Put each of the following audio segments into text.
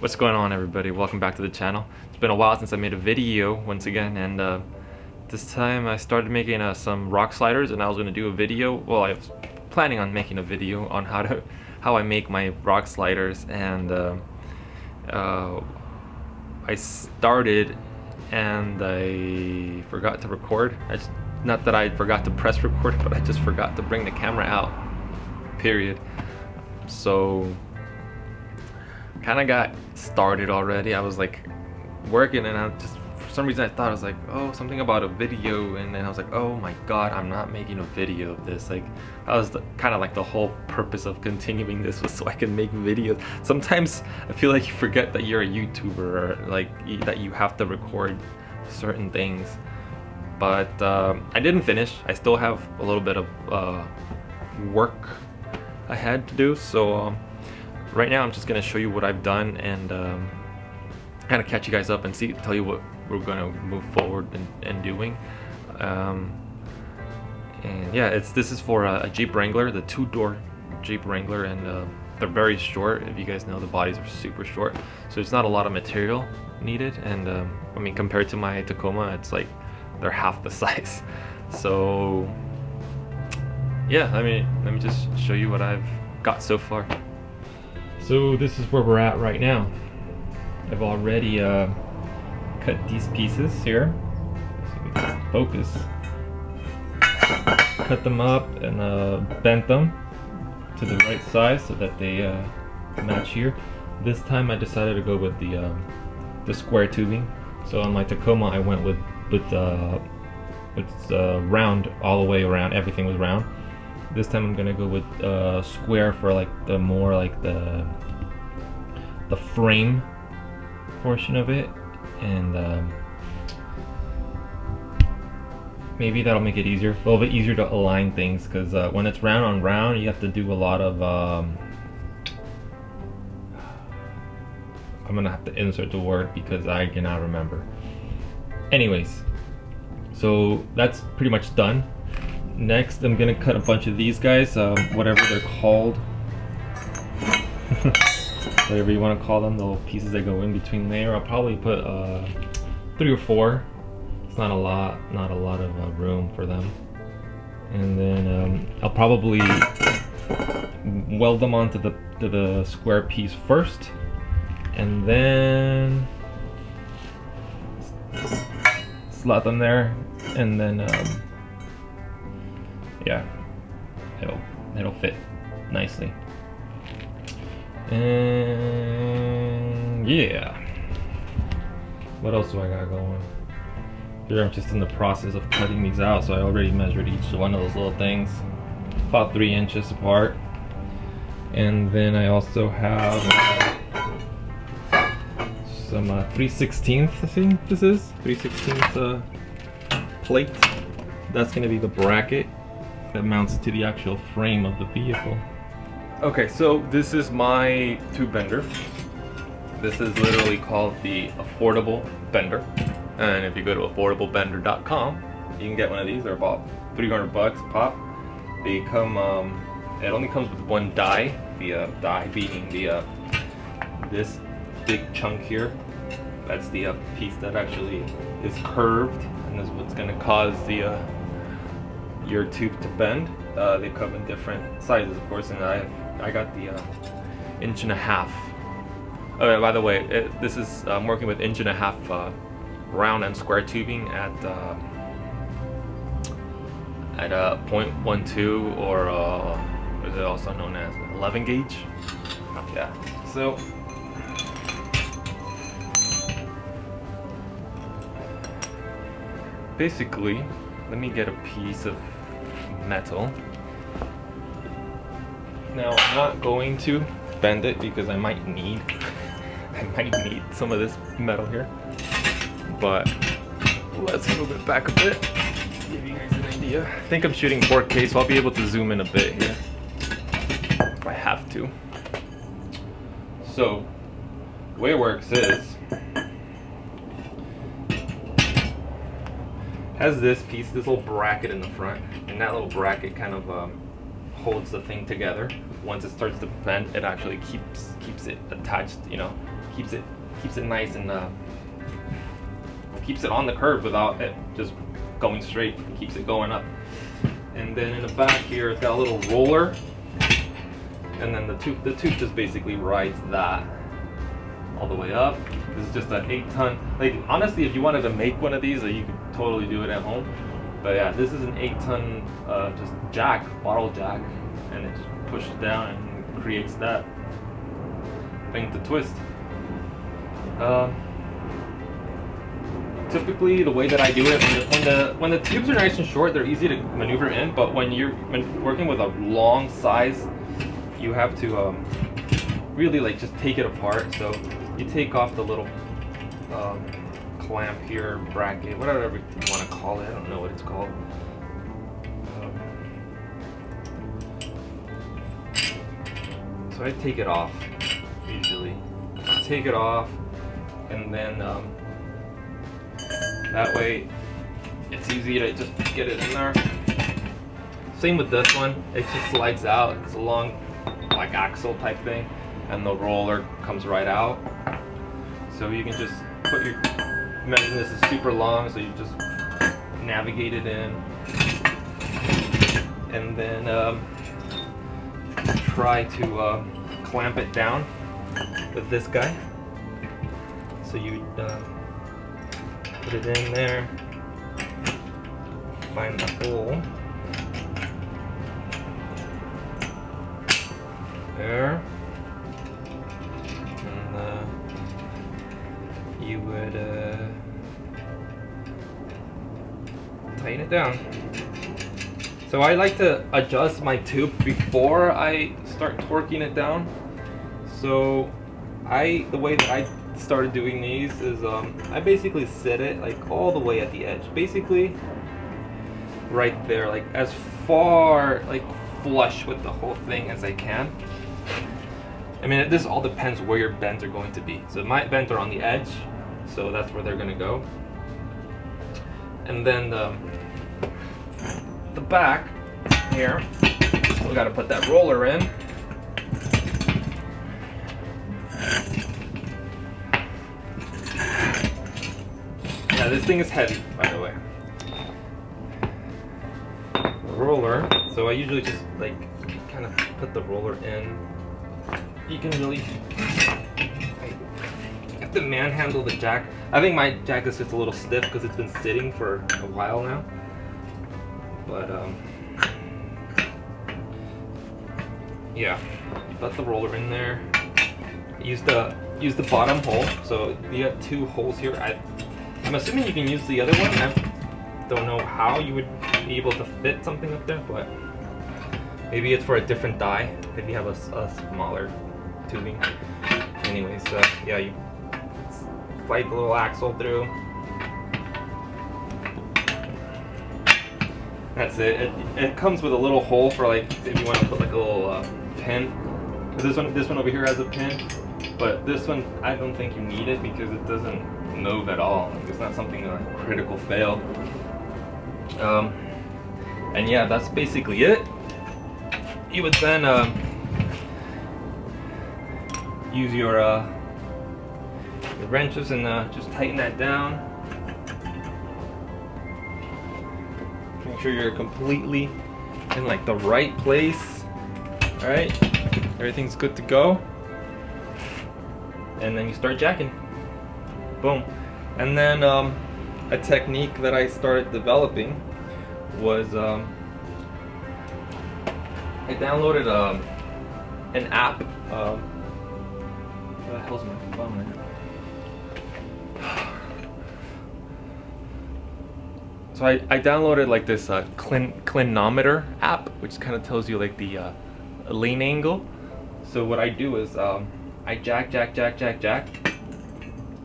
What's going on, everybody? Welcome back to the channel. It's been a while since I made a video once again, and this time I started making some rock sliders, and I was going to do a video. Well, I was planning on making a video on how I make my rock sliders, and I started and I forgot to record. Not that I forgot to press record, but I just forgot to bring the camera out, period. So kind of got started already. I was like working, and I just, for some reason, I thought, I was like, oh, something about a video, and then I was like, oh my god, I'm not making a video of this. Like, that was kind of like the whole purpose of continuing this, was so I can make videos. Sometimes I feel like you forget that you're a YouTuber, or like that you have to record certain things. But I didn't finish. I still have a little bit of work I had to do, so right now I'm just gonna show you what I've done, and kind of catch you guys up and tell you what we're gonna move forward and doing. And yeah, this is for a Jeep Wrangler, the 2-door Jeep Wrangler, and they're very short. If you guys know, the bodies are super short, so there's not a lot of material needed. And I mean, compared to my Tacoma, it's like they're half the size. So yeah, let me just show you what I've got so far. So this is where we're at right now. I've already cut these pieces here, so we can focus. Cut them up and bent them to the right size so that they match here. This time I decided to go with the square tubing. So on my Tacoma I went with round all the way around. Everything was round. This time I'm gonna go with square for like the more like the frame portion of it, and maybe that'll make it easier, a little bit easier to align things, because when it's round on round, you have to do a lot of I'm gonna have to insert the word because I cannot remember. Anyways, so that's pretty much done. Next, I'm gonna cut a bunch of these guys, whatever they're called, whatever you want to call them, the little pieces that go in between there. I'll probably put 3 or 4. It's not a lot of room for them. And then I'll probably weld them onto the square piece first, and then slot them there, and then yeah, it'll fit nicely. And yeah, what else do I got going? Here I'm just in the process of cutting these out, so I already measured each one of those little things, about 3 inches apart. And then I also have some 3/16, I think this is 3/16 plate. That's gonna be the bracket that mounts to the actual frame of the vehicle. Okay, so this is my tube bender. This is literally called the Affordable Bender, and if you go to affordablebender.com, you can get one of these. They're about $300 a pop. They come, it only comes with one die. The die being this big chunk here. That's the piece that actually is curved, and is what's going to cause your tube to bend. They come in different sizes, of course, and I got the 1.5 inch. Oh, by the way, this is I'm working with 1.5 inch round and square tubing at 0.12, or what is it also known as 11 gauge? Yeah. So basically, let me get a piece of metal. Now I'm not going to bend it because I might need some of this metal here, but let's move it back a bit, give you guys an idea. I think I'm shooting 4K, so I'll be able to zoom in a bit here if I have to. So the way it works is, has this piece, this little bracket in the front, and that little bracket kind of holds the thing together. Once it starts to bend, it actually keeps it attached, you know, keeps it nice and keeps it on the curb without it just going straight. It keeps it going up. And then in the back here, it's got a little roller, and then the tube just basically rides that all the way up. This is just an 8-ton. Like honestly, if you wanted to make one of these, you could totally do it at home. But yeah, this is an 8-ton just jack, bottle jack, and it just pushes down and creates that thing to twist. Typically, the way that I do it, when the tubes are nice and short, they're easy to maneuver in. But when you're working with a long size, you have to really like just take it apart. So you take off the little clamp here, bracket, whatever you want to call it. I don't know what it's called. So I take it off usually. Take it off, and then that way it's easy to just get it in there. Same with this one, it just slides out. It's a long like axle type thing, and the roller comes right out. So you can just put your, imagine this is super long, so you just navigate it in, and then try to clamp it down with this guy. So you put it in there, find the hole there, and you would tighten it down. So I like to adjust my tube before I start torquing it down. So the way that I started doing these is I basically sit it like all the way at the edge, basically right there, like as far like flush with the whole thing as I can. I mean, this all depends where your bends are going to be. So my bends are on the edge, so that's where they're gonna go. And then the back here, we gotta put that roller in. Yeah, this thing is heavy, by the way. The roller, so I usually just like kind of put the roller in. You can really have to manhandle the jack. I think my jack is just a little stiff because it's been sitting for a while now. But yeah, you put the roller in there. Use the bottom hole. So you got 2 holes here. I'm assuming you can use the other one. I don't know how you would be able to fit something up there, but maybe it's for a different die. Maybe you have a smaller tubing. Anyways, yeah, you slide the little axle through. That's it. It comes with a little hole for like if you want to put like a little pin. This one over here has a pin, but this one I don't think you need it because it doesn't move at all. Like, it's not something a critical fail. And yeah, that's basically it. You would then use your wrenches and just tighten that down. Make sure you're completely in like the right place. All right, everything's good to go. And then you start jacking. Boom. And then a technique that I started developing was I downloaded an app. What the hell's my phone? So I downloaded like this clinometer app, which kind of tells you like the lean angle. So what I do is I jack,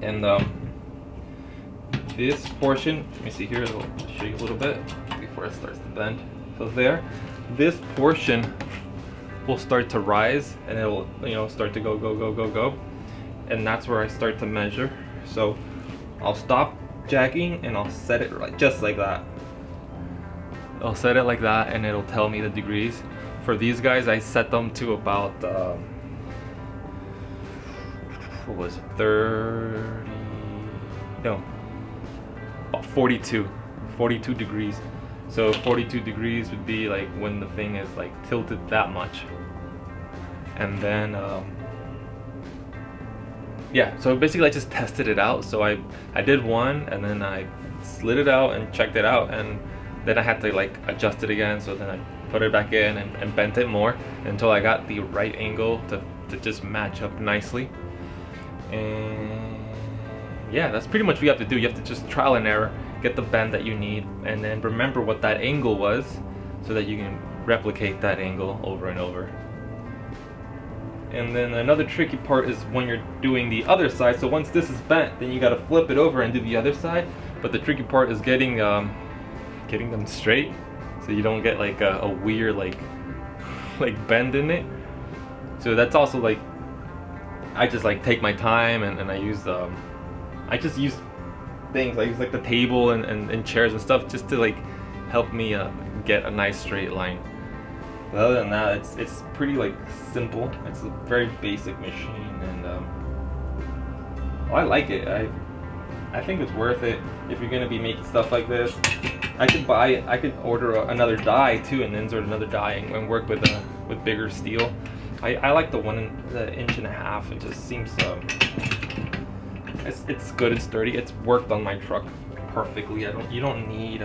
and this portion, let me see here, I'll show you a little bit before it starts to bend. So there, this portion will start to rise, and it will start to go, and that's where I start to measure. So I'll stop jacking and I'll set it right just like that. I'll set it like that and it'll tell me the degrees. For these guys I set them to about what was it, 30, no, about 42 degrees. So 42 degrees would be like when the thing is like tilted that much. And then yeah, so basically I just tested it out. So I did one, and then I slid it out and checked it out, and then I had to like adjust it again. So then I put it back in and bent it more until I got the right angle to just match up nicely. And yeah, that's pretty much what you have to do. You have to just trial and error, get the bend that you need, and then remember what that angle was so that you can replicate that angle over and over. And then another tricky part is when you're doing the other side. So once this is bent, then you got to flip it over and do the other side. But the tricky part is getting them straight, so you don't get like a weird like bend in it. So that's also like, I just like take my time, and I use I just use things. I use like the table and chairs and stuff just to like help me get a nice straight line. But other than that, it's pretty like simple. It's a very basic machine, and I like it. I think it's worth it if you're gonna be making stuff like this. I could order another die too, and insert another die and work with bigger steel. I like the 1.5 inch. It just seems it's good. It's sturdy. It's worked on my truck perfectly. You don't need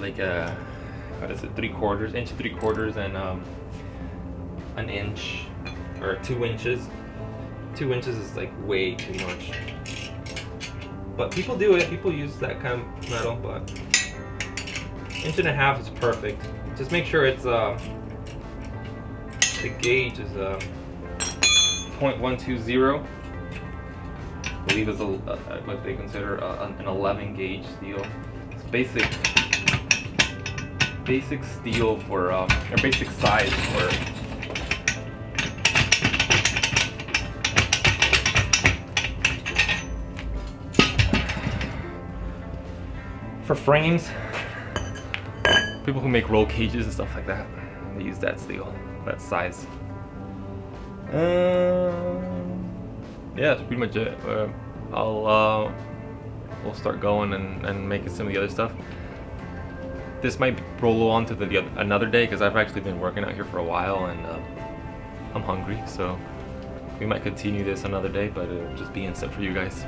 like a, what is it, 3/4 inch, 3/4, and an inch or 2 inches. 2 inches is like way too much. But people do it. People use that kind of metal, but 1.5 inches is perfect. Just make sure it's the gauge is .120. I believe is what they consider an 11 gauge steel. It's basic steel for or basic size for frames. People who make roll cages and stuff like that, they use that steel, that size. Yeah, that's pretty much it. We'll start going and making some of the other stuff. This might roll on to another day, because I've actually been working out here for a while, and I'm hungry, so we might continue this another day, but it'll just be instant for you guys.